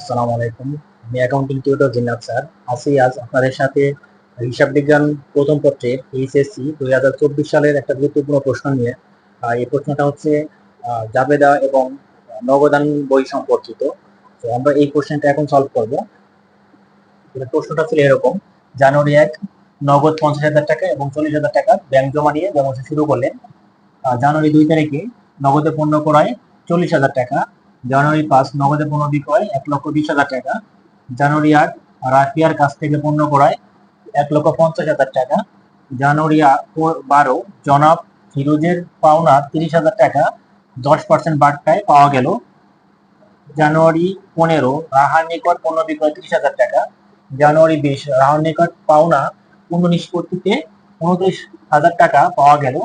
আসসালামু আলাইকুম। আমি অ্যাকাউন্টিং টিউটর জিন্নাত স্যার। আজ আপনাদের সাথে হিসাব বিজ্ঞান প্রথম পত্রের এইচএসসি 2024 সালের একটা গুরুত্বপূর্ণ প্রশ্ন নিয়ে। এই প্রশ্নটা হচ্ছে জাবেদা এবং নগদান বই সম্পর্কিত। তো আমরা এই কোশ্চেনটা এখন সলভ করব। প্রশ্নটা ছিল এরকম: জানুয়ারি 1 নগদ 50,000 টাকা এবং 40,000 টাকা ব্যাংক জমা নিয়ে ব্যবসা শুরু করলেন। জানুয়ারি 2 তারিখে নগদে পণ্য ক্রয় 40,000 টাকা। জানুয়ারি 5 নগদে পণ্য বিক্রয় 1,20,000 টাকা। জানুয়ারি 8 রাশিয়ার কাছ থেকে পণ্য ক্রয় 1,50,000 টাকা। জানুয়ারি 12 জনাব ফিরোজের পাওনা 30,000 টাকা 10% বার্তায় পাওয়া গেল। জানুয়ারি 15 রাহার নিকট পণ্য বিক্রয় 30,000 টাকা। জানুয়ারি 20 রাহার নিকট পাওনা পূর্ণ নিষ্পত্তিতে 29,000 টাকা পাওয়া গেল।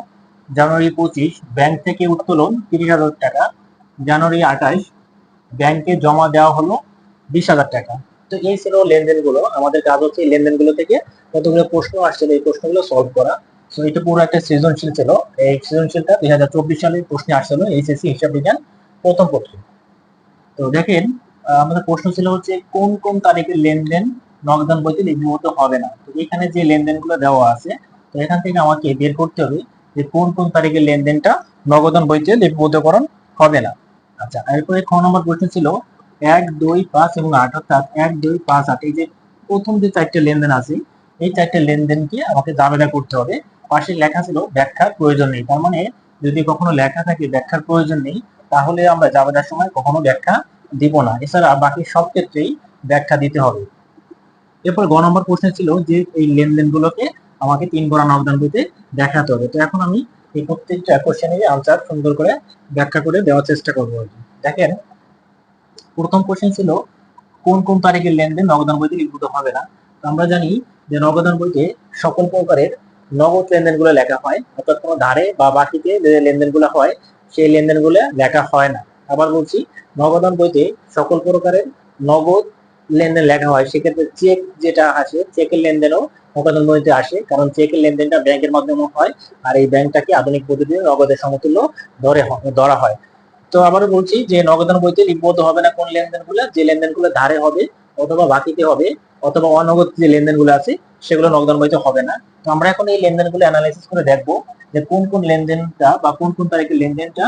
জানুয়ারি 25 ব্যাংক থেকে উত্তোলন 30,000 টাকা। জানুয়ারি 28 ব্যাংকে জমা দেওয়া হলো 20,000 টাকা। তো এই ছিল লেনদেনগুলো। আমাদের কাজ হচ্ছে এই লেনদেনগুলো থেকে কতগুলো প্রশ্ন আসছিল এই প্রশ্নগুলো সলভ করা। তো এটা পুরো একটা সৃজনশীল ছিল। এই সৃজনশীলটা 2024 সালের প্রশ্নে আসছিল এইচএসসি হিসাব বিজ্ঞান প্রথম পত্রে। তো দেখেন, আমাদের প্রশ্ন ছিল হচ্ছে কোন কোন তারিখের লেনদেন নগদান বইতে লিপিবদ্ধ হবে না। তো এখানে যে লেনদেনগুলো দেওয়া আছে, তো এখান থেকে আমাকে বের করতে হবে যে কোন কোন তারিখের লেনদেনটা নগদান বইতে লিপিবদ্ধকরণ হবে না। আচ্ছা, এরপরে খ নম্বর প্রশ্ন ছিল 1, 2, 5 এবং 8, অর্থাৎ 1, 2, 5, 8 এই যে প্রথম যে চারটে লেনদেন আছে, এই চারটে লেনদেনকে আমাকে জাবেদা করতে হবে। পাশে লেখা ছিল ব্যাখ্যার প্রয়োজন নেই। তার মানে যদি কখনো লেখা থাকে ব্যাখ্যার প্রয়োজন নেই, তাহলে আমরা জাবেদার সময় কখনো ব্যাখ্যা দিব না। এছাড়া বাকি সব ক্ষেত্রেই ব্যাখ্যা দিতে হবে। এরপর গ নম্বর প্রশ্ন ছিল যে এই লেনদেনগুলোকে আমাকে 3 গড়া নগদান বইতে দেখাতে হবে। তো এখন আমি এই প্রত্যেকটা কোশ্চেনের আনসার সুন্দর করে ব্যাখ্যা করে দেওয়ার চেষ্টা করবো। দেখেন, প্রথম কোশ্চেন ছিল কোন কোন তারিখের লেনদেন নগদান বইতে লিপিবদ্ধ হবে না। আমরা জানি যে নগদান বইতে সকল প্রকারের নগদ লেনদেনগুলো লেখা হয়, অর্থাৎ কোনো ধারে বা বাকিতে যে লেনদেনগুলো হয় সেই লেনদেনগুলো লেখা হয় না। আবার বলছি, নগদান বইতে সকল প্রকারের নগদ লেনদেন লেখা হয়। সেক্ষেত্রে চেক যেটা আসে, চেকের লেনদেনও নগদান বইতে আসে, কারণ চেকের লেনদেনটা ব্যাংকের মাধ্যমে হয়, আর এই ব্যাংকটাকে আধুনিক পদ্ধতিতে নগদের সমতুল্য ধরা হয়। তো আবারও বলছি যে নগদান বইতে লিপিবদ্ধ হবে না কোন লেনদেনগুলো, যে লেনদেনগুলো ধারে হবে অথবা বাকিতে হবে অথবা অনগদ যে লেনদেনগুলো আছে সেগুলো নগদান বইতে হবে না। তো আমরা এখন এই লেনদেনগুলো অ্যানালাইসিস করে দেখবো যে কোন কোন লেনদেনটা বা কোন কোন তারিখের লেনদেনটা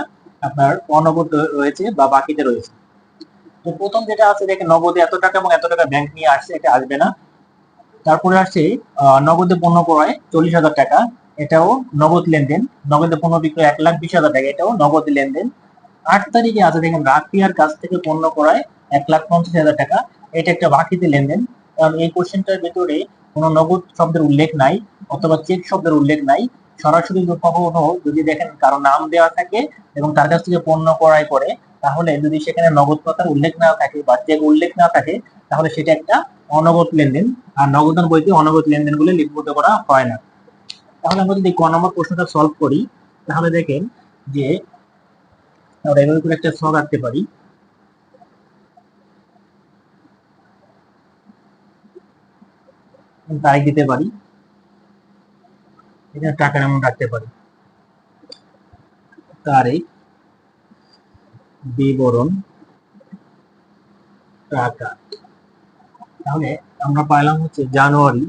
আপনার অনগদ রয়েছে বা বাকিতে রয়েছে। তো প্রথম যেটা আছে, দেখেন নগদে এত টাকা এবং এত টাকা ব্যাংক নিয়ে আসছে, এটা আসবে না। তারপরে আসছে নগদে পণ্য ক্রয় 40,000 টাকা, এটাও নগদ লেনদেন। নগদে পণ্য বিক্রয় 1,20,000 টাকা, এটাও নগদ লেনদেন। 8 তারিখে আছে, দেখেন রাফিয়ার কাছ থেকে পণ্য ক্রয় 1,50,000 টাকা, এটা একটা বাকিতে লেনদেন। কারণ এই কোশ্চেনটার ভেতরে কোনো নগদ শব্দের উল্লেখ নাই অথবা চেক শব্দের উল্লেখ নাই। সরাসরি কখনো যদি দেখেন কারো নাম দেওয়া থাকে এবং তার কাছ থেকে পণ্য ক্রয় করে, তাহলে যদি সেখানে নগদ কথার উল্লেখ না থাকে বা চেক উল্লেখ না থাকে, তাহলে সেটা একটা অনগদ লেনদেন। আর নগদান বইতে অনগদ লেনদেনগুলো লিপিবদ্ধ করা হয় না। তাহলে আমরা যদি ক নম্বর প্রশ্নটা সলভ করি, তাহলে দেখেন যে আমরা এভাবে করে একটা ছক আঁকতে পারি। তারিখ দিতে পারি, এখানে টাকার অ্যামাউন্ট রাখতে পারি। তারিখ, বিবরণ, টাকা। তাহলে আমরা পাইলাম হচ্ছে জানুয়ারি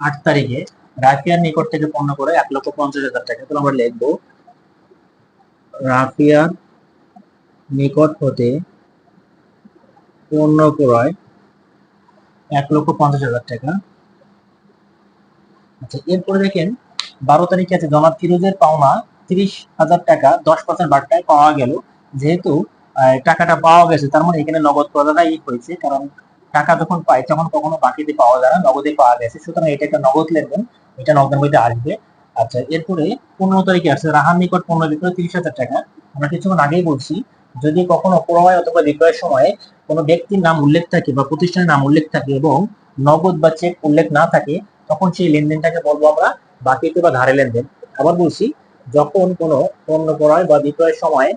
8 তারিখে রাফিয়ার নিকট থেকে পণ্য করে 1,50,000 টাকা। তাহলে আমরা লিখবো রাফিয়ার নিকট হতে পণ্য ক্রয় 1,50,000 টাকা। আচ্ছা, এরপরে দেখেন 12 তারিখে আছে জনাব ফিরোজের পাওনা 30,000 টাকা 10% বার্তায় পাওয়া গেল। যেহেতু টাকাটা পাওয়া গেছে, তার মানে এখানে নগদ প্রদানই হয়েছে, কারণ টাকা যখন পাই তখন কখনো বাকিতে পাওয়া যায় না, নগদে পাওয়া গেছে, সুতরাং এটা একটা নগদ লেনদেন, এটা নগদ বইতে আসবে। আচ্ছা, এরপরে 15 তারিখে আছে রাহার নিকট পণ্য বিক্রয় 30,000 টাকা। আমরা কিছুক্ষণ আগেই বলছি, যদি কখনো ক্রয় অথবা বিক্রয়ের সময় কোনো ব্যক্তির নাম উল্লেখ থাকে বা প্রতিষ্ঠানের নাম উল্লেখ থাকে এবং নগদ বা চেক উল্লেখ না থাকে, তখন সেই লেনদেনটাকে বলবো আমরা বাকিতে বা ধারে লেনদেন। আবার বলছি, যখন কোনো পণ্য ক্রয় বা বিক্রয়ের সময়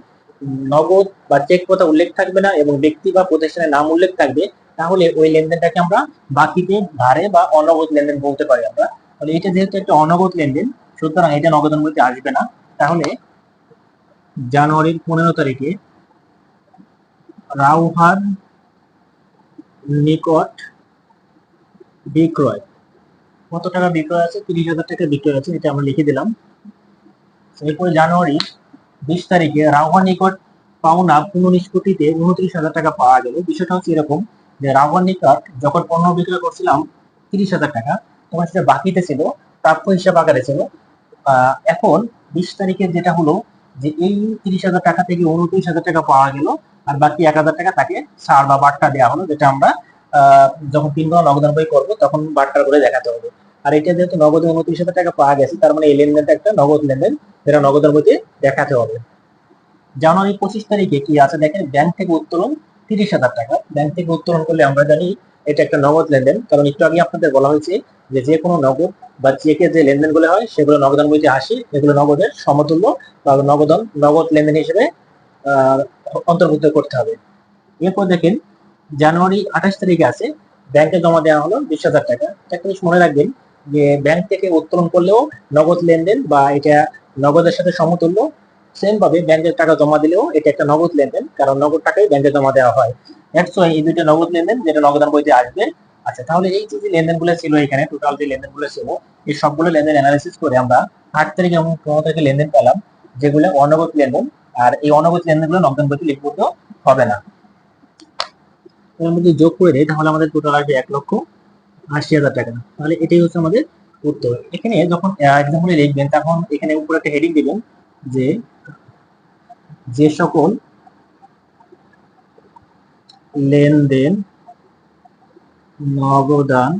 নগদ বা চেক কথা উল্লেখ থাকবে না এবং ব্যক্তি বা প্রতিষ্ঠানের নাম উল্লেখ থাকবে, তাহলে ওই লেনদেনটাকে আমরা বাকিতে, ধারে বা অনগদ লেনদেন বলতে পারি আমরা। তাহলে এটা যেহেতু একটা অনগদ লেনদেন, সুতরাং এটা নগদান বইতে আসবে না। তাহলে জানুয়ারির 15 তারিখে রাউহার নিকট বিক্রয়, কত টাকা বিক্রয় আছে? 30,000 টাকা বিক্রয় আছে, এটা আমরা লিখে দিলাম। এরপরে জানুয়ারি 20 তারিখে রাহুয়া নিকট পাওনা পুনঃনিষ্পত্তিতে 29,000 টাকা পাওয়া গেল। বিষয়টা হচ্ছে এরকম যে রাহুয়ার নিকট যখন পণ্য বিক্রয় করছিলাম 30,000 টাকা, তখন সেটা বাকিতে ছিল, প্রাপ্য হিসাব আকারে ছিল। এখন 20 তারিখে যেটা হলো যে এই 30,000 টাকা থেকে 29,000 টাকা পাওয়া গেল, আর বাকি 1,000 টাকা তাকে ছাড় বা বাট্টা দেওয়া হলো, যেটা আমরা যখন 3 গুণ নগদান বই করবো তখন বাট্টার করে দেখাতে হবে। আর এটা যেহেতু নগদে 29,000 টাকা পাওয়া গেছে, তার মানে এই লেনদেনটা একটা নগদ লেনদেন, যেটা নগদের বইতে দেখাতে হবে। জানুয়ারি 25 তারিখে কি আছে দেখেন, ব্যাংক থেকে উত্তোলন 30,000 টাকা। ব্যাংক থেকে উত্তোলন করলে আমরা জানি এটা একটা নগদ লেনদেন, কারণ একটু আগে আপনাদের বলা হয়েছে যে কোনো নগদ বা চেকের যে লেনদেনগুলো হয় সেগুলো নগদান বইতে আসে, এগুলো নগদের সমতুল্য বা নগদ লেনদেন হিসেবে অন্তর্ভুক্ত করতে হবে। এরপর দেখেন জানুয়ারি 28 তারিখে আছে ব্যাংকে জমা দেওয়া হলো 20,000 টাকা। একটা জিনিস মনে রাখবেন যে ব্যাংক থেকে উত্তোলন করলেও নগদ লেনদেন বা এটা নগদের সাথে সমতুল্য, সেম ভাবে ব্যাংকের টাকা জমা দিলেও এটা একটা নগদ লেনদেন, কারণ নগদ টাকাই ব্যাংকে জমা দেওয়া হয়। এই দুইটা নগদ লেনদেন যেটা নগদান বইতে আসবে। আচ্ছা, তাহলে এই যে লেনদেনগুলো ছিল এখানে, টোটাল যে লেনদেনগুলো ছিল, এই সবগুলো লেনদেন অ্যানালাইসিস করে আমরা 8 তারিখ এবং 15 তারিখে লেনদেন পেলাম, যেগুলো অনগদ লেনদেন। আর এই অনগদ লেনদেনগুলো নগদান বইতে লিপিবদ্ধ হবে না। এর মধ্যে যোগ করে দেয় তাহলে আমাদের টোটাল আসবে 1,80,000 টাকা। তাহলে এটাই হচ্ছে আমাদের উত্তর। এখানে যখন এক্সাম্পলে লিখবেন তখন এখানে উপরে একটা হেডিং দিবেন যে যে সকল লেনদেন নগদান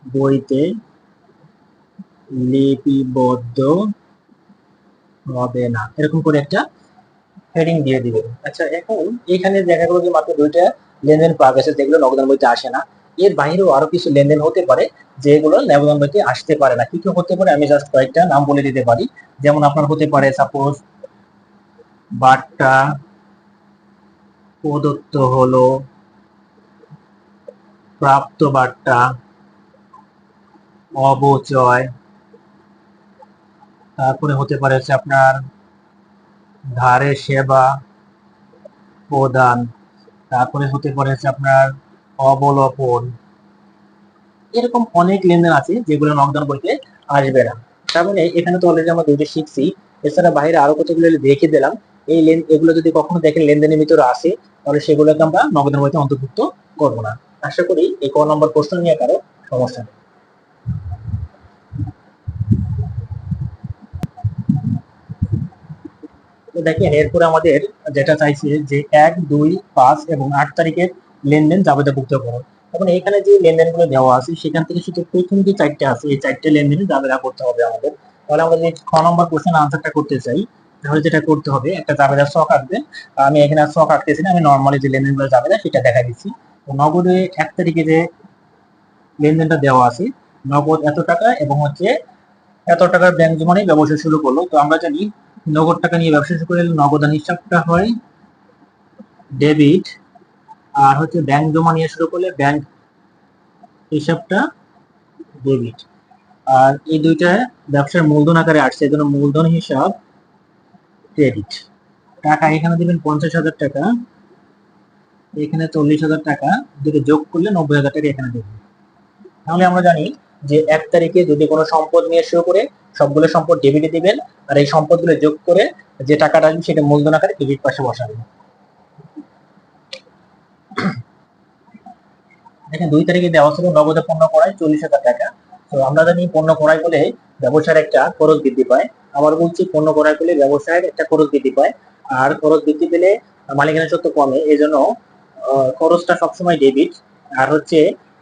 বইতে লিপিবদ্ধ হবে না, এরকম করে একটা হেডিং দিয়ে দিবেন। আচ্ছা, এখন এখানে দেখা গেল যে মাত্র দুইটা লেনদেন পাওয়া গেছে যেগুলো নগদান বইতে আসে না। এর বাইরেও আরো কিছু লেনদেন হতে পারে যেগুলো নগদান বইতে আসতে পারে না। কি কি হতে পারে আমি জাস্ট কয়েকটা নাম বলে দিতে পারি। যেমন আপনার হতে পারে সাপোজ বাট্টা প্রদত্ত হলো, প্রাপ্ত বাট্টা, অবচয়, তারপরে হতে পারে হচ্ছে আপনার ধারে সেবা প্রদান, তারপরে হতে পারে হচ্ছে আপনার অবলোপন। এরকম অনেক লেনদেন আছে যেগুলো নগদান বইতে আসবে না। তার মানে এখানে তো অলরেডি আমরা দুইটা শিখছি, এছাড়া বাইরে আরো কতগুলো দেখে দিলাম। এগুলো যদি কখনো দেখেন লেনদেনের ভিতরে আসে, তাহলে সেগুলোকে আমরা নগদান বইতে অন্তর্ভুক্ত করবো না। আশা করি এই ক নম্বর প্রশ্ন নিয়ে কারো সমস্যা নেই। তো দেখেন এরপরে আমাদের যেটা চাইছে যে 1, 2, 5 এবং 8 তারিখের লেনদেন জাবেদাভুক্ত করুন। এখন এখানে যে লেনদেনগুলো দেওয়া আছে সেখান থেকে শুধু প্রথম যে 4টে আছে এই 4টে লেনদেনে জাবেদা করতে হবে আমাদের। তাহলে আমরা যদি খ নম্বর কোশ্চেন আনসারটা করতে চাই, তাহলে যেটা করতে হবে একটা জাবেদার ছক আঁকবে। আমি এখানে আর ছক আঁকতেছি না, আমি নর্মালি যে লেনদেনগুলো জাবেদা সেটা দেখা দিচ্ছি। তো নগদে 1 তারিখে যে লেনদেনটা দেওয়া আছে, নগদ এত টাকা এবং হচ্ছে এত টাকার ব্যাংক জমা নিয়ে ব্যবসা শুরু করলো। তো আমরা জানি নগদ টাকা নিয়ে ব্যবসা শুরু করলে নগদান হিসাবটা হয় ডেবিট, আর হচ্ছে ব্যাংক জমা নিয়ে শুরু করলে ব্যাংক হিসাবটা ডেবিট। আর এই দুইটা ব্যবসার মূলধন আকারে আসছে, এজন্য মূলধন হিসাব ক্রেডিট। টাকা এখানে দিবেন 50,000 টাকা, এখানে 40,000 টাকা, দুটো যোগ করলে 90,000 টাকা এখানে দেবেন। তাহলে আমরা জানি যে 1 তারিখে যদি কোনো সম্পদ নিয়ে শুরু করে সবগুলো সম্পদ ডেবিটে দিবেন, আর এই সম্পদগুলো যোগ করে যে টাকাটা আসবে সেটা মূলধন আকারে ক্রেডিট পাশে বসাবেন। দেখেন 2 তারিখে দেওয়া ছিল নগদে পণ্য ক্রয় 40,000 টাকা। তো আমরা জানি পণ্য ক্রয় করলে ব্যবসার একটা খরচ বৃদ্ধি পায়। আবার বলছি পণ্য ক্রয় করলে ব্যবসায়ের একটা খরচ বৃদ্ধি পায়, আর খরচ বৃদ্ধি পেলে মালিকানা সত্ত্ব কমে, এই জন্য খরচটা সবসময় ডেবিট। আর হচ্ছে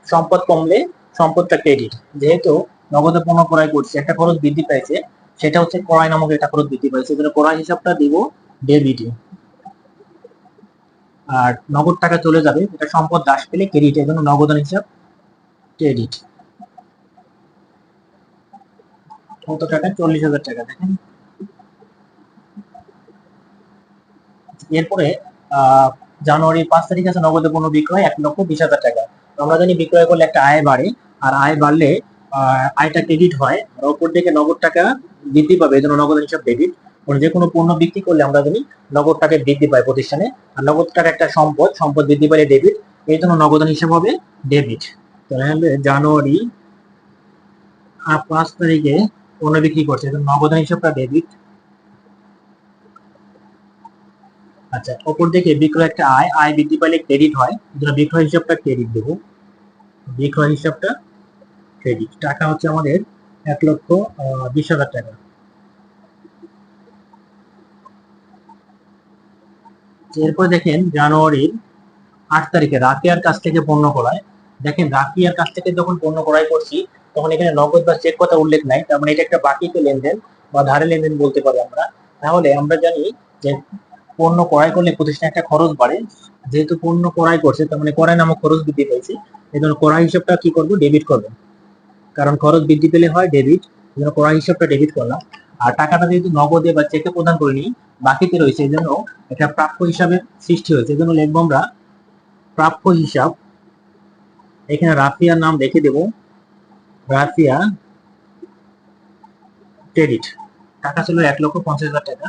সম্পদ কমলে সম্পদটা ক্রেডিট। যেহেতু নগদে পণ্য ক্রয় করছে একটা খরচ বৃদ্ধি পাইছে, সেটা হচ্ছে ক্রয় নামক একটা খরচ বৃদ্ধি পাইছে, এই জন্য ক্রয় হিসাবটা দিব ডেবিটে। আর নগদ টাকা চলে যাবে, এটা সম্পদ হ্রাস পেলে ক্রেডিট, এই জন্য নগদান হিসাব ক্রেডিট। কত টাকা? 40,000 টাকা। দেখেন এরপরে জানুয়ারি 5 তারিখ আছে নগদে পণ্য বিক্রয় 1,20,000 টাকা। আমরা জানি বিক্রয় করলে একটা আয় বাড়ে, আর আয় বাড়লে আয়টা ক্রেডিট হয়, আর অপর দিকে নগদ টাকা বৃদ্ধি পাবে, এই জন্য নগদ হিসাব ডেবিট। যে কোনো পণ্য বিক্রি করলে আমরা জানি নগদ টাকা বৃদ্ধি পায় প্রতিষ্ঠানে, আর নগদ টাকা একটা সম্পদ, সম্পদ বৃদ্ধি পাইলে ডেবিট, এই জন্য নগদান হিসাব হবে ডেবিট। তাহলে জানুয়ারি 5 তারিখে পণ্য বিক্রি করছে, নগদান হিসাবটা ডেবিট। আচ্ছা, অপর দিকে বিক্রয় একটা আয় বৃদ্ধি পাইলে ক্রেডিট হয়, বিক্রয় হিসাবটা ক্রেডিট দেবো। বিক্রয় হিসাবটা ক্রেডিট, টাকা হচ্ছে আমাদের 1,20,000 টাকা। এরপর দেখেন জানুয়ারির 8 তারিখে রাকিয়ার কাছ থেকে পণ্য ক্রয়। দেখেন রাকিয়ার কাছ থেকে যখন পণ্য ক্রয় করছি তখন এখানে নগদ বা চেক কথা উল্লেখ নাই, তার মানে এটা একটা বাকিতে লেনদেন বা ধারে লেনদেন বলতে পারি আমরা। তাহলে আমরা জানি যে পণ্য ক্রয় করলে প্রতিষ্ঠানে একটা খরচ বাড়ে, যেহেতু পণ্য ক্রয় করছে তার মানে ক্রয় নামক খরচ বৃদ্ধি পেয়েছে, এই জন্য ক্রয় হিসাবটা কি করবো, ডেবিট করবো, কারণ খরচ বৃদ্ধি পেলে হয় ডেবিট, এই জন্য ক্রয় হিসাবটা ডেবিট করলাম। আর টাকাটা যেহেতু নগদে বা চেকে প্রদান করিনি, বাকিতে রয়েছে, এই জন্য এটা প্রাপ্য হিসাবে সৃষ্টি হয়েছে, এই জন্য লিখবো আমরা প্রাপ্য হিসাব। এখানে রাফিয়ার নাম রেখে দেব, রাফিয়া ক্রেডিট। টাকা ছিল 1,50,000 টাকা,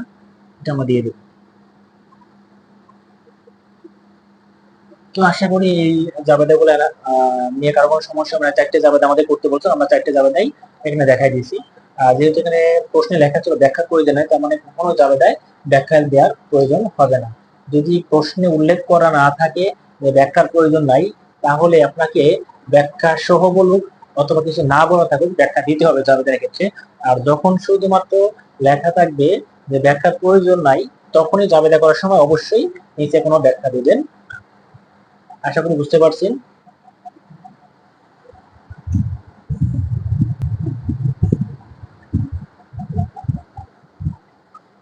এটা আমরা দিয়ে দেব। তো আশা করি এই জাবেদাগুলো নিয়ে কারো কোনো সমস্যা হবে না। 4টে জাবেদা আমাদের করতে বলছো, আমরা 4টে জাবেদাই এখানে দেখাই দিয়েছি। যেহেতু এখানে প্রশ্নে লেখা ছিল ব্যাখ্যা প্রয়োজন হয়, তার মানে কোনো জাবেদায় ব্যাখ্যা দেওয়ার প্রয়োজন হবে না। যদি প্রশ্নে উল্লেখ করা না থাকে যে ব্যাখ্যার প্রয়োজন নাই, তাহলে আপনাকে ব্যাখ্যা সহ বলুক অথবা কিছু না বলা থাকুক ব্যাখ্যা দিতে হবে জাবেদার ক্ষেত্রে। আর যখন শুধুমাত্র লেখা থাকবে যে ব্যাখ্যার প্রয়োজন নাই, তখনই জাবেদা করার সময় অবশ্যই নিচে কোনো ব্যাখ্যা দিবেন। আশা করি বুঝতে পারছেন।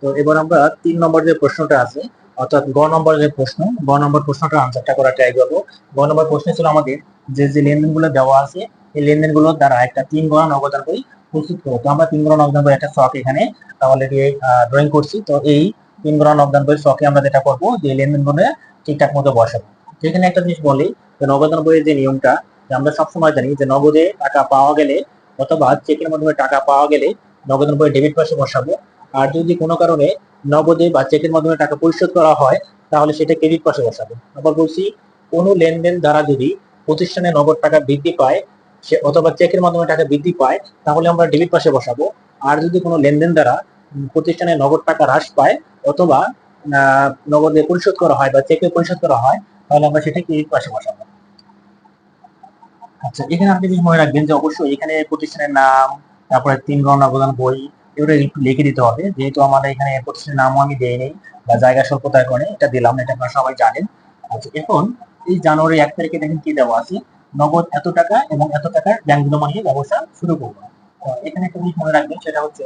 তো এবার আমরা 3 নম্বর যে প্রশ্নটা আছে, অর্থাৎ গ নম্বর যে প্রশ্ন, গ নম্বর প্রশ্নটা আনসারটা করা ট্রাই করবো। গ নম্বর প্রশ্ন ছিল আমাদের যে যে লেনদেনগুলো দেওয়া আছে এই লেনদেনগুলোর দ্বারা একটা 3 গণা নগদান বই প্রস্তুত করবো। তো আমরা 3 গণা নগদান বই একটা শখ এখানে অলরেডি ড্রয়িং করছি। তো এই 3 গণা নগদান বই শখে আমরা যেটা করবো যে লেনদেনগুলো ঠিকঠাক মতো বসাবো। এখানে একটা জিনিস বলি যে নগদান বইয়ের যে নিয়মটা, আমরা সবসময় জানি যে নগদে টাকা পাওয়া গেলে অথবা চেকের মাধ্যমে টাকা পাওয়া গেলে নগদান বইয়ের ডেবিট পাশে বসাবো। আর যদি কোনো কারণে নগদে বা চেকের মাধ্যমে টাকা পরিশোধ করা হয় তাহলে সেটা ক্রেডিট পাশে বসাবো। আবার বলছি, কোনো লেনদেন দ্বারা যদি প্রতিষ্ঠানে নগদ টাকা বৃদ্ধি পায় সে অথবা চেকের মাধ্যমে টাকা বৃদ্ধি পায় তাহলে আমরা ডেবিট পাশে বসাবো। আর যদি কোনো লেনদেন দ্বারা প্রতিষ্ঠানে নগদ টাকা হ্রাস পায় অথবা নগদে পরিশোধ করা হয় বা চেকে পরিশোধ করা হয় তাহলে আমরা সেটা ক্রেডিট পাশে বসাবো। আচ্ছা, এখানে আপনি মনে রাখবেন যে অবশ্যই এখানে প্রতিষ্ঠানের নাম, তারপরে 3 গণনা অবদান বই এগুলো একটু লিখে দিতে হবে, যেহেতু আমাদের এখানে প্রতিষ্ঠানের নামও আমি দেই নেই বা জায়গা স্বল্পতার কারণে এটা দিলাম, এটা আপনারা সবাই জানেন। আচ্ছা, এখন এই জানুয়ারি 1 তারিখে দেখেন কি দেওয়া আছে, নগদ এত টাকা এবং এত টাকার ব্যাংক জমা নিয়ে ব্যবসা শুরু করবো। এখানে একটা জিনিস মনে রাখবেন, সেটা হচ্ছে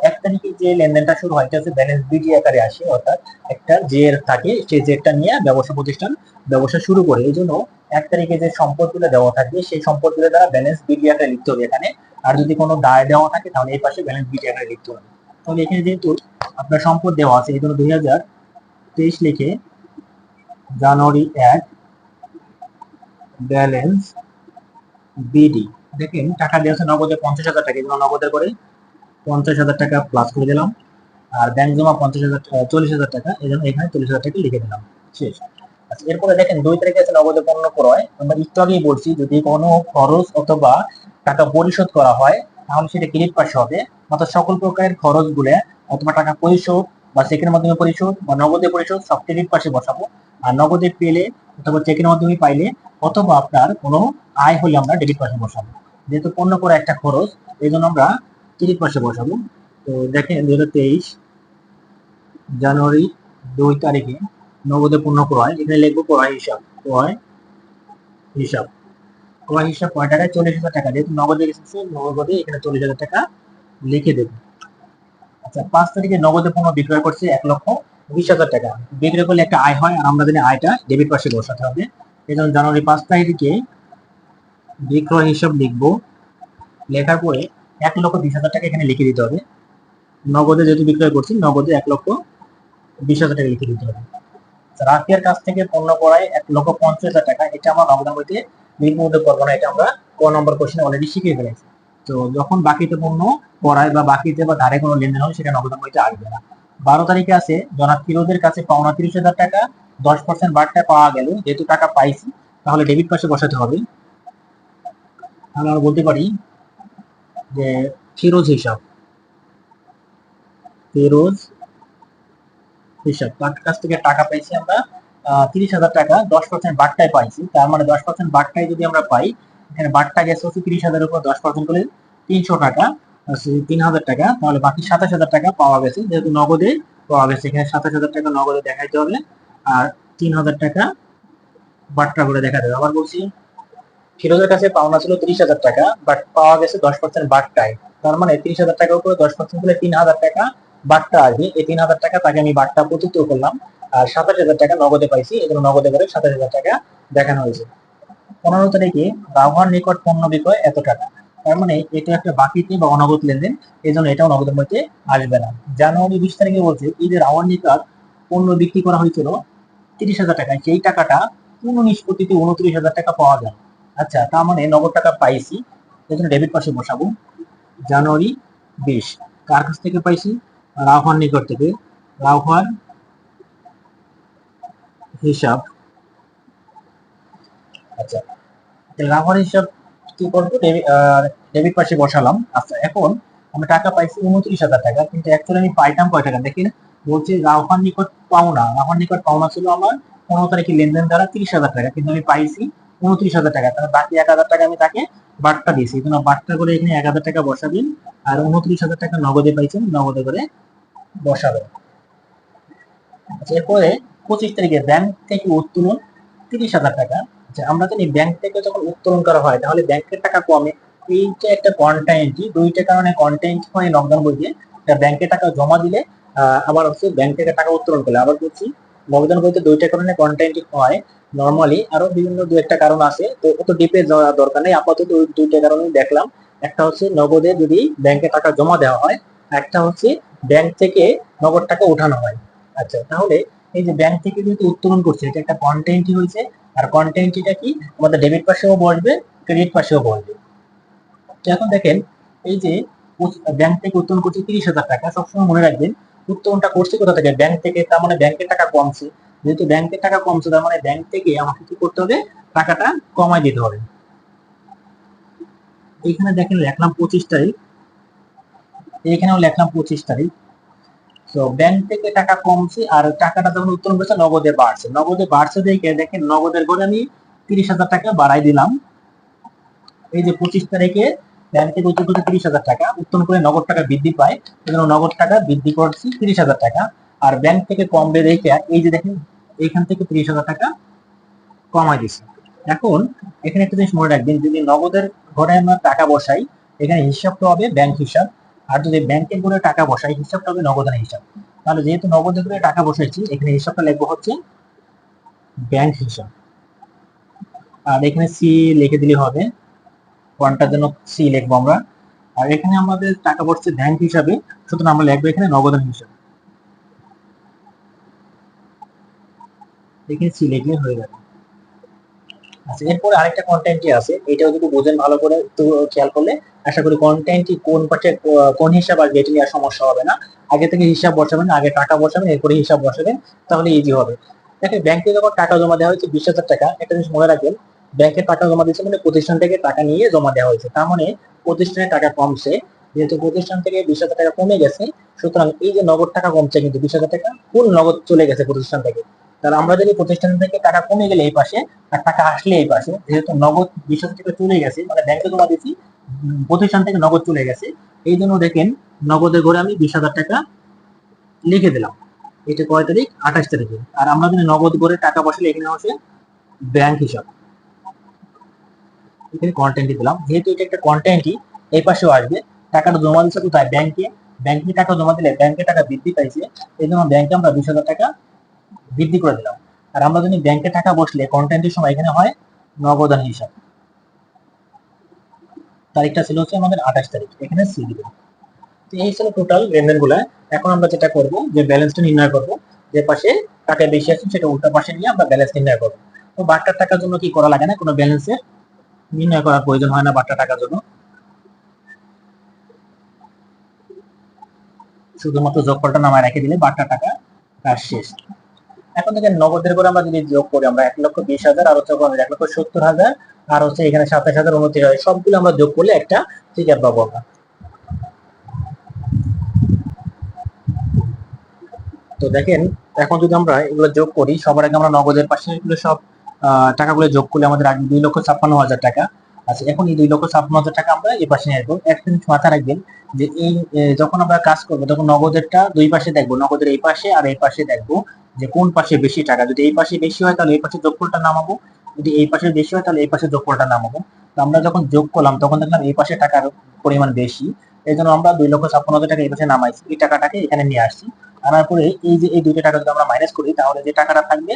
1 তারিখে যে লেনদেনটা শুরু হয় এটা হচ্ছে ব্যালেন্স বিডি আকারে আসে, অর্থাৎ একটা জের থাকে, সেই জেরটা নিয়ে ব্যবসা প্রতিষ্ঠান ব্যবসা শুরু করে। এই জন্য 1 তারিখে যে সম্পদগুলো দেওয়া থাকবে সেই সম্পদগুলো দ্বারা ব্যালেন্স বিডি আকারে লিখতে হবে এখানে। আর যদি কোনো দায় দেওয়া থাকে তাহলে এই পাশে ব্যালেন্স বিডি আকারে লিখতে হবে। তাহলে এখানে যেহেতু আপনার সম্পদ দেওয়া আছে এই জন্য 2023 লিখে জানুয়ারি 1 ব্যালেন্স বিডি। দেখেন টাকা দেওয়া আছে নগদে 50,000 টাকা, এই জন্য নগদের করে 50,000 টাকা প্লাস করে দিলাম। আর ব্যাংক জমা 50,000 40,000 টাকা, এই জন্য এখানে 40,000 টাকা লিখে দিলাম। শেষ। আচ্ছা, এরপরে দেখেন 2 তারিখে আছে নগদে পণ্য ক্রয়। আমরা একটু আগেই বলছি যদি কোনো খরচ অথবা টাকা পরিশোধ করা হয় তাহলে সেটা ক্রেডিট পাশে হবে। অর্থাৎ সকল প্রকারের খরচগুলো অথবা টাকা পরিশোধ বা চেকের মাধ্যমে পরিশোধ বা নগদে পরিশোধ সব ক্রেডিট পাশে বসাবো। আর নগদে পেলে অথবা চেকের মাধ্যমে পাইলে অথবা আপনার কোনো আয় হলে আমরা ডেবিট পাশে বসাবো। যেহেতু পণ্য ক্রয় একটা খরচ এই জন্য আমরা ক্রেডিট পাশে বসাবো। তো দেখেন 2023 জানুয়ারি 2 তারিখে নগদে পণ্য ক্রয়, এখানে লিখবো ক্রয় হিসাব। ক্রয় হিসাব, ক্রয় হিসাব কয় টাকায়? 40,000 টাকা। যেহেতু নগদে এসেছে নগদে এখানে 40,000 টাকা লিখে দেবো। আচ্ছা, 5 তারিখে নগদে পণ্য বিক্রয় করছে 1,20,000 টাকা। বিক্রয় করলে একটা আয় হয় আর আমরা জানি আয়টা ডেবিট পাশে বসাতে হবে। এই জন্য জানুয়ারি 5 তারিখে বিক্রয় হিসাব লিখবো। লেখার পরে 1,20,000 টাকা এখানে লিখে দিতে হবে। নগদে যেহেতু বিক্রয় করছি নগদে 1,20,000 টাকা লিখে দিতে হবে। রাফিয়ার কাছ থেকে পণ্য ক্রয় 1,50,000 টাকা, এটা আমরা নগদান বইতে লিপিবদ্ধ করবো না, এটা আমরা ক নম্বর কোশ্চেনে অলরেডি শিখে ফেলেছি। তো যখন বাকিতে পণ্য ক্রয় বা বাকিতে বা ধারে কোনো লেনদেন হয় সেটা নগদান বইতে আসবে না। 12 তারিখে আছে জনাব ফিরোজের কাছে পাওনা 30,000 টাকা, 10% বাড়টা পাওয়া গেল। যেহেতু টাকা পাইছি তাহলে ডেবিট পাশে বসাতে হবে। তাহলে আমরা বলতে পারি যে ফিরোজ হিসাব, ফিরোজ হিসাব, তার কাছ থেকে টাকা পাইছি আমরা 30,000 টাকা, 10% বাট্টায় পাইছি। তার মানে 10% বাট্টায় যদি আমরা পাই, এখানে বাট্টা গেছে হচ্ছে 30,000 উপর 10% করে 300 টাকা, 3,000 টাকা, তাহলে বাকি 27,000 টাকা পাওয়া গেছে, যেহেতু নগদে পাওয়া গেছে এখানে 27,000 টাকা নগদে দেখাইতে হবে, আর 3,000 টাকা বাট্টা করে দেখাতে হবে। আবার বলছি, ফিরোজের কাছে পাওনা ছিল 30,000 টাকা, বাট পাওয়া গেছে 10% বাট্টায়। তার মানে 30,000 টাকার উপরে 10% হলে 3,000 টাকা বাট্টা আসবে। এই 3,000 টাকা তাকে আমি বাট্টা প্রতিত্ব করলাম, আর 27,000 টাকা নগদে পাইছি, এগুলো নগদে করে 27,000 টাকা দেখানো হয়েছে। 15 তারিখে রাহুয়ার নিকট পণ্য বিক্রয় এত টাকা। তার মানে এটা একটা বাকিতে বা অনগদ লেনদেন, এই জন্য এটাও নগদের মধ্যে আসবে না। জানুয়ারি 20 তারিখে বলছে এই যে রাহুয়ার নিকট পণ্য বিক্রি করা হয়েছিল 30,000 টাকায়, সেই টাকাটা কোন নিষ্পত্তিতে 29,000 টাকা পাওয়া যায়। আচ্ছা, তার মানে নগদ টাকা পাইছি, এই জন্য ডেবিট পাশে বসাবো। জানুয়ারি 20 কার কাছ থেকে পাইছি? রাহুয়ার নিকট থেকে। রাহুয়ার হিসাব। আচ্ছা, রাহুয়ার হিসাব কি করবো? ডেবিট পাশে বসালাম। আচ্ছা, এখন আমি টাকা পাইছি 29,000 টাকা, কিন্তু অ্যাকচুয়ালি আমি পাইতাম কয় টাকা দেখি না, বলছি রাহুয়ার নিকট পাওনা। রাহুয়ার নিকট পাওনা ছিল আমার 15 তারিখে লেনদেন দ্বারা 30,000 টাকা, কিন্তু আমি পাইছি 29,000 টাকা, তাহলে বাকি 1,000 টাকা আমি তাকে বাট্টা দিয়েছি, এই জন্য বাট্টা করে এখানে 1,000 টাকা বসাবেন, আর 29,000 টাকা নগদে পাইছেন, নগদে করে বসাবেন। আচ্ছা, এরপরে 25 তারিখে ব্যাংক থেকে উত্তোলন 30,000 টাকা। আচ্ছা, আমরা জানি ব্যাংক থেকে যখন উত্তোলন করা হয় তাহলে ব্যাংকের টাকা কমে, এইটা একটা কন্টাইনটি, দুইটা কারণে কন্টাইনটি হয় নগদান বইতে। ব্যাংকে টাকা জমা দিলে আবার হচ্ছে ব্যাংক থেকে টাকা উত্তোলন করলে, আবার বলছি নগদান বইতে দুইটা কারণে কন্টাইনটি হয় নরমালি, আরো বিভিন্ন দু একটা কারণ আছে, তো অত ডিপে যাওয়ার দরকার নেই, আপাতত ওই দুইটা কারণেই দেখলাম। একটা হচ্ছে নগদে যদি ব্যাংকে টাকা জমা দেওয়া হয়, একটা হচ্ছে ব্যাংক থেকে নগদ টাকা উঠানো হয়। আচ্ছা, তাহলে এই যে ব্যাংক থেকে যেহেতু উত্তোলন করছে, এটা একটা কন্টেন্টই হয়েছে, আর কন্টেন্টটা কি আমাদের ডেবিট পাশেও বসবে, ক্রেডিট পাশেও বসবে। তো এখন দেখেন, এই যে ব্যাংক থেকে উত্তোলন করছে 30,000 টাকা, সবসময় মনে রাখবেন উত্তোলনটা করছে কোথা থেকে? ব্যাংক থেকে, তার মানে ব্যাংকের টাকা কমছে, যেহেতু ব্যাংকের টাকা কমছে তার মানে ব্যাংক থেকে আমাকে কি করতে হবে? টাকাটা কমাই দিতে হবে। এখানে দেখেন লিখলাম 25 তারিখ, এখানেও লিখলাম 25 তারিখ। তো ব্যাংক থেকে টাকা কমছে, আর টাকাটা যখন উত্তোলন করছে নগদে বাড়ছে, নগদে বাড়ছে দেখে দেখেন নগদের করে আমি 30,000 টাকা বাড়াই দিলাম। এই যে 25 তারিখে ব্যাংক থেকে উত্তোলন করছে 30,000 টাকা, উত্তোলন করে নগদ টাকা বৃদ্ধি পায়, এজন্য নগদ টাকা বৃদ্ধি করছি 30,000 টাকা। আর ব্যাংক থেকে কমবে দেখে এই যে দেখেন এইখান থেকে 30,000 টাকা কমাই দিছি। এখন এখানে একটা জিনিস মনে রাখবেন, যদি নগদের ঘরে আমরা টাকা বসাই এখানে হিসাবটা হবে ব্যাংক হিসাব, আর যদি ব্যাংকের ঘরে টাকা বসাই হিসাবটা হবে নগদান হিসাব। তাহলে যেহেতু নগদের ঘরে টাকা বসাইছি এখানে হিসাবটা লিখবো হচ্ছে ব্যাংক হিসাব, আর এখানে সি লিখে দিলে হবে, কোনটার জন্য সি লিখবো আমরা। আর এখানে আমাদের টাকা পড়ছে ব্যাংক হিসাবে, সুতরাং আমরা লিখবো এখানে নগদান হিসাব, এখানে সি লিখলে হয়ে যাবে। আচ্ছা, এরপরে আরেকটা কন্টেন্টই আছে, এটাও যদি বোঝেন ভালো করে একটু খেয়াল করলে আশা করি কন্টেন্টটি কোন পাশে কোন হিসাব আসবে এটা নিয়ে আর সমস্যা হবে না। আগে থেকে হিসাব বসাবেন, আগে টাকা বসাবেন, এরপরে হিসাব বসাবেন, তাহলে ইজি হবে। দেখেন ব্যাংকে যখন টাকা জমা দেওয়া হয়েছে 20,000 টাকা, একটা জিনিস মনে রাখবেন, ব্যাংকে টাকা জমা দিচ্ছে মানে প্রতিষ্ঠান থেকে টাকা নিয়ে জমা দেওয়া হয়েছে, তার মানে প্রতিষ্ঠানে টাকা কমছে, যেহেতু প্রতিষ্ঠান থেকে 20,000 টাকা কমে গেছে, সুতরাং এই যে নগদ টাকা কমছে কিন্তু 20,000 টাকা ফুল নগদ চলে গেছে প্রতিষ্ঠান থেকে। তাহলে আমরা যদি প্রতিষ্ঠান থেকে টাকা কমে গেলে এই পাশে, আর টাকা আসলে এই পাশে, যেহেতু নগদ 20,000 টাকা চলে গেছে মানে ব্যাংকে জমা দিচ্ছি, প্রতিষ্ঠান থেকে নগদ চলে গেছে, এই জন্য দেখেন নগদের ঘরে আমি 20,000 টাকা লিখে দিলাম। এটা কয় তারিখ? 28 তারিখে। আর আমরা যদি নগদ করে টাকা বসালে এখানে হচ্ছে ব্যাংক হিসাব, এখানে কন্টেন্টই দিলাম, যেহেতু এটা একটা কন্টেন্টই এই পাশেও আসবে। টাকাটা জমা দিচ্ছে কোথায়? ব্যাংকে, ব্যাংকে টাকা জমা দিলে ব্যাংকে টাকা বৃদ্ধি পাইছে, এই জন্য ব্যাংকে আমরা 20,000 টাকা বৃদ্ধি করে দিলাম। আর আমরা যদি ব্যাংকে টাকা বসলে কন্টেন্টের সময় এখানে হয় নগদান হিসাব, তারিখটা ছিল হচ্ছে আমাদের 28 তারিখ, এখানে সি দিব। তো এই ছিল টোটাল লেনদেন গুলা। এখন আমরা যেটা করব যে ব্যালেন্সটা নির্ণয় করব, যে পাশে টাকা বেশি আছে সেটা উল্টা পাশে নিয়ে আমরা ব্যালেন্স নির্ণয় করব। তো বাট্টার টাকার জন্য কি করা লাগে না, কোনো ব্যালেন্সের নির্ণয় করার প্রয়োজন হয় না বাট্টার টাকার জন্য, শুধুমাত্র যোগফলটা নামায় রেখে দিলে বাট্টার টাকা কাজ শেষ। এখন থেকে নগদের করে আমরা যদি যোগ করি, আমরা 1,20,000 আর হচ্ছে 1,70,000 আর হচ্ছে এখানে 27,000, 29,000 সবগুলো আমরা যোগ করলে একটা ফিগার পাবো আমরা। তো দেখেন, এখন যদি আমরা এগুলো যোগ করি, সবার আগে আমরা নগদের পাশে এগুলো সব টাকাগুলো যোগ করলে আমাদের আগে 2,56,000 টাকা আছে। এখন এই 2,56,000 টাকা আমরা এই পাশে নিয়ে আসবো। একটা জিনিস মাথায় রাখবেন যে এই যখন আমরা কাজ করবো তখন নগদেরটা দুই পাশে দেখবো, নগদের এই পাশে আর এই পাশে দেখবো যে কোন পাশে বেশি টাকা। যদি এই পাশে বেশি হয় তাহলে এই পাশে যোগফলটা নামাবো, যদি এই পাশে বেশি হয় তাহলে এই পাশে যোগফলটা নামাবো। তো আমরা যখন যোগ করলাম তখন দেখলাম এই পাশে টাকার পরিমাণ বেশি, এই জন্য আমরা 2,56,000 টাকা এই পাশে নামাইছি, এই টাকাটাকে এখানে নিয়ে আসছি। আনার পরে এই যে এই দুইটা টাকা যদি আমরা মাইনাস করি তাহলে যে টাকাটা থাকবে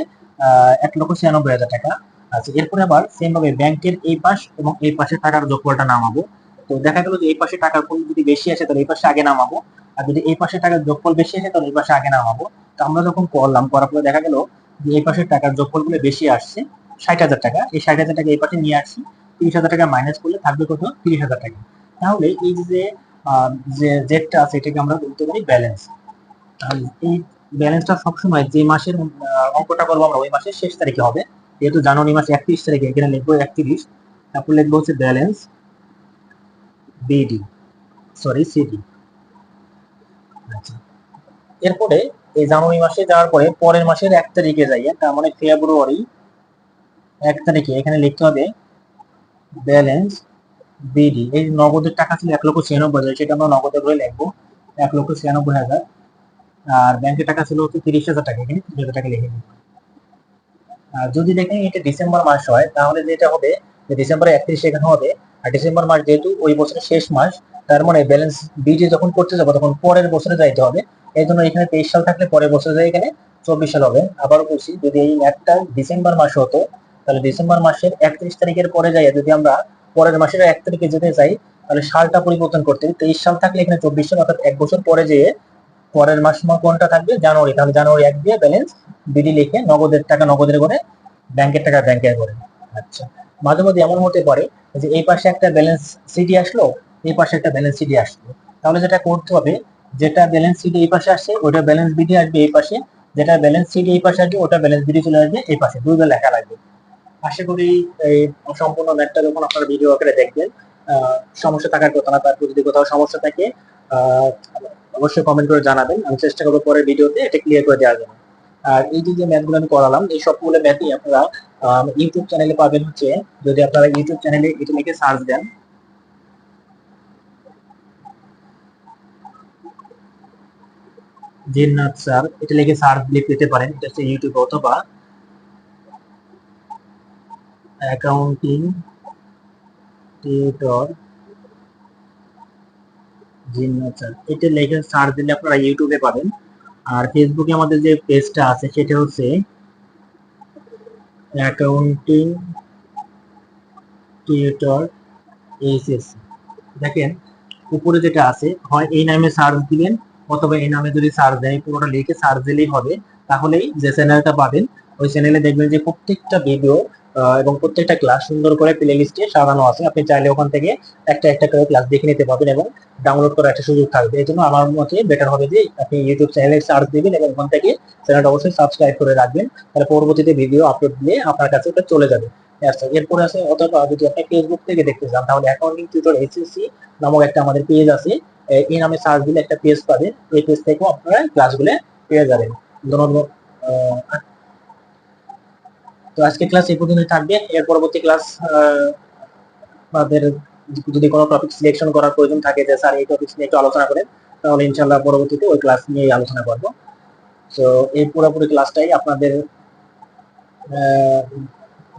1,96,000 টাকা আছে। এরপরে আবার সেম ভাবে ব্যাংকের এই পাশ এবং এই পাশের টাকার যোগফলটা নামাবো। তো দেখা গেল যে এই পাশে টাকার পরিমাণ যদি বেশি আসে তাহলে এই পাশে আগে নামাবো, আর যদি এই পাশে টাকার যোগফল বেশি আসে তাহলে এই পাশে আগে নামাবো। তো আমরা যখন করলাম, করার পরে দেখা গেল যে এই পাশের টাকার যোগফল গুলো বেশি আসছে 60,000 টাকা। এই 60,000 টাকা এই পাশে নিয়ে আসছি, 30,000 টাকা মাইনাস করলে থাকবে কত? 30,000 টাকা। তাহলে এই যে যে জেডটা আছে এটাকে আমরা বলতে পারি ব্যালেন্স। আর এই ব্যালেন্সটা সবসময় যে মাসের অঙ্কটা করবো আমরা ওই মাসের শেষ তারিখে হবে। যেহেতু জানুয়ারি মাসে 31 তারিখে, এখানে লিখবো 31, তারপর লিখবো হচ্ছে ব্যালেন্স বিডি, সরি সিডি। আচ্ছা, এরপরে এই জানুয়ারি মাসে যাওয়ার পরে পরের মাসের 1 তারিখে যাই, তার মানে ফেব্রুয়ারি 1 তারিখে এখানে লিখতে হবে ব্যালেন্স বিডি। এই নগদের টাকা ছিল 1,96,000, সেটা আমরা নগদে করে লিখবো 1,96,000। আর ব্যাংকের টাকা ছিল হচ্ছে 30,000 টাকা, এখানে 30,000 টাকা লিখে দিই। আর যদি দেখেন এটা ডিসেম্বর মাস হয় তাহলে যেটা হবে যে ডিসেম্বরের 31 এখানে হবে। আর ডিসেম্বর মাস যেহেতু ওই বছরের শেষ মাস, তার মানে ব্যালেন্স বিডি যখন করতে যাবো তখন পরের বছরে যাইতে হবে। এই জন্য এখানে 23 সাল থাকলে পরের বছরে যাই এখানে 24 সাল হবে। আবারও বলছি, যদি এই একটা ডিসেম্বর মাস হতো তাহলে ডিসেম্বর মাসের 31 তারিখের পরে যাই, যদি আমরা পরের মাসের 1 তারিখে যেতে চাই তাহলে সালটা পরিবর্তন করতে 23 সাল থাকলে এখানে 24 সাল, অর্থাৎ 1 বছর পরে যেয়ে পরের মাস কোনটা থাকবে? জানুয়ারি। তাহলে জানুয়ারি 1 দিয়ে ব্যালেন্স বিডি লিখে নগদের টাকা নগদের করে, ব্যাংকের টাকা ব্যাংকে করে। আচ্ছা, মাঝে মধ্যে এমন হতে পারে যে এই পাশে একটা ব্যালেন্স সিডি আসলো, এই পাশে একটা ব্যালেন্স সিডি আসলো, তাহলে যেটা করতে হবে, যেটা ব্যালেন্স সিডি এই পাশে আসছে ওটা ব্যালেন্স বিডি আসবে এই পাশে, যেটা ব্যালেন্স সিডি এই পাশে আসবে ওটা ব্যালেন্স বিডি চলে আসবে এই পাশে, দুইবার লেখা লাগবে। আশা করি এই সম্পূর্ণ ম্যাথটা যখন আপনারা ভিডিও আকারে দেখবেন সমস্যা থাকার কথা না। তারপর যদি কোথাও সমস্যা থাকে অবশ্যই কমেন্ট করে জানাবেন, আমি চেষ্টা করবো পরের ভিডিওতে এটা ক্লিয়ার করে দেওয়ার জন্য। আর এই যে ম্যাথগুলো আমি করালাম এই সবগুলো ম্যাথই আপনারা ইউটিউব চ্যানেলে পাবেন। হচ্ছে যদি আপনারা ইউটিউব চ্যানেলে এটা লিখে সার্চ দেন, জিন্নাত স্যার এটা লিখে সার্চ দিয়ে পেতে পারেন। এটা হচ্ছে ইউটিউব, অথবা অ্যাকাউন্টিং টিউটর জিন্নাত স্যার এটা লিখে সার্চ দিলে আপনারা ইউটিউবে পাবেন। আর ফেসবুকে আমাদের যে পেজটা আছে সেটা হচ্ছে অ্যাকাউন্টিং টিউটর এইচএসসি। দেখেন উপরে যেটা আছে, হয় এই নামে সার্চ দিবেন অথবা এই নামে যদি সার্চ দেয় পুরোটা লিখে সার্চ দিলেই হবে। তাহলেই যে চ্যানেলটা পাবেন ওই চ্যানেলে দেখবেন যে প্রত্যেকটা ভিডিও এবং প্রত্যেকটা ক্লাস সুন্দর করে প্লে লিস্টে সাজানো আছে। আপনি চাইলে ওখান থেকে একটা একটা করে ক্লাস দেখে নিতে পারবেন এবং ডাউনলোড করার একটা সুযোগ থাকবে। এই জন্য আমার মতে বেটার হবে যে আপনি ইউটিউব চ্যানেলে সার্চ দিবেন এবং ওখান থেকে চ্যানেলটা অবশ্যই সাবস্ক্রাইব করে রাখবেন, তাহলে পরবর্তীতে ভিডিও আপলোড দিলে আপনার কাছে ওটা চলে যাবে। আচ্ছা, এরপরে আছে, অথবা যদি আপনি ফেসবুক থেকে দেখতে চান তাহলে অ্যাকাউন্টিং টিউটর এইচএসসি নামক একটা আমাদের পেজ আছে, এই নামে সার্চ দিলে একটা পেজ পাবেন, এই পেজ থেকেও আপনারা ক্লাসগুলো পেয়ে যাবেন। ধন্যবাদ। তো আজকে ক্লাস এই পর্যন্ত থাকবে। এর পরবর্তী ক্লাস আমাদের যদি কোনো টপিক সিলেকশন করার প্রয়োজন থাকে যে স্যার এই টপিক নিয়ে একটু আলোচনা করেন, তাহলে ইনশাআল্লাহ পরবর্তীতে ওই ক্লাস নিয়ে আলোচনা করব। তো এই পুরোপুরি ক্লাসটাই আপনাদের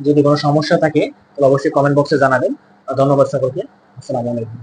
যদি কোনো সমস্যা থাকে তাহলে অবশ্যই কমেন্ট বক্সে জানাবেন। ধন্যবাদ সকলকে। আসসালামু আলাইকুম।